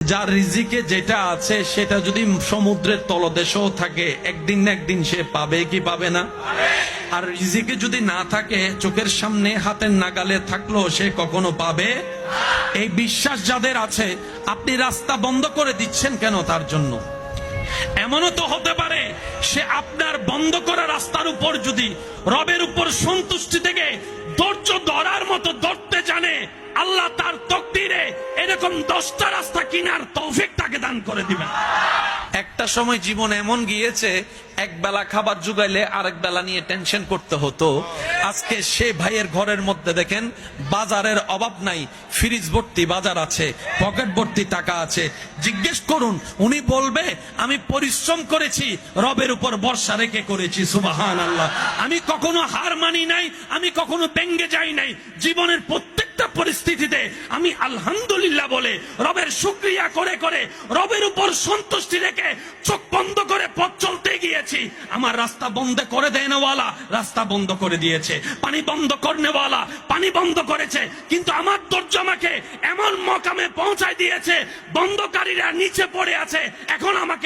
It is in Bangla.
যার রিজিকে যেটা আছে সেটা যদি সমুদ্রের তলদেশেও থাকে একদিন না একদিন সে পাবে কি পাবে না? আর রিজিকে যদি না থাকে চোখের সামনে হাতের নাগালে থাকলো সে কখনো পাবে? এই বিশ্বাস যাদের আছে আপনি রাস্তা বন্ধ করে দিচ্ছেন কেন তার জন্য? এমনও তো হতে পারে সে আপনার বন্ধ করা রাস্তার উপর যদি রবের উপর সন্তুষ্টি থেকে ধৈর্য ধরার মতো ধরতে জানে, আল্লাহ তার তকদিরে এরকম 10টা রাস্তা কিনার তৌফিক তাকে দান করে দিবেন। একটা সময় জীবন এমন গিয়েছে এক বেলা খাবার জুগাইলে আরেক বেলা নিয়ে টেনশন করতে হতো। আজকে সে ভাইয়ের ঘরের মধ্যে দেখেন বাজারের অভাব নাই, ফ্রিজ ভর্তি বাজার আছে, পকেট ভর্তি টাকা আছে। জিজ্ঞেস করুন, উনি বলবে আমি পরিশ্রম করেছি, রবের উপর ভরসা রেখে করেছি। সুবহানাল্লাহ। আমি কখনো হার মানি নাই, আমি কখনো ব্যঙ্গে যাই নাই। জীবনের প্রত্যেকটা পরিস্থিতিতে আমি আলহামদুলিল্লাহ বলে রবের শুকরিয়া করে করে রবের উপর সন্তুষ্টি রেখে চোখ বন্ধ করে পথ চলতে গিয়েছি। আমার রাস্তা বন্ধ করে দেনেওয়ালা রাস্তা বন্ধ করে দিয়েছে, পানি বন্ধ করনেওয়ালা পানি বন্ধ করেছে, কিন্তু আমার ধৈর্য আমাকে এমন মকামে পৌঁছায় দিয়েছে বন্ধকারীরা নিচে পড়ে আছে। এখন আমাকে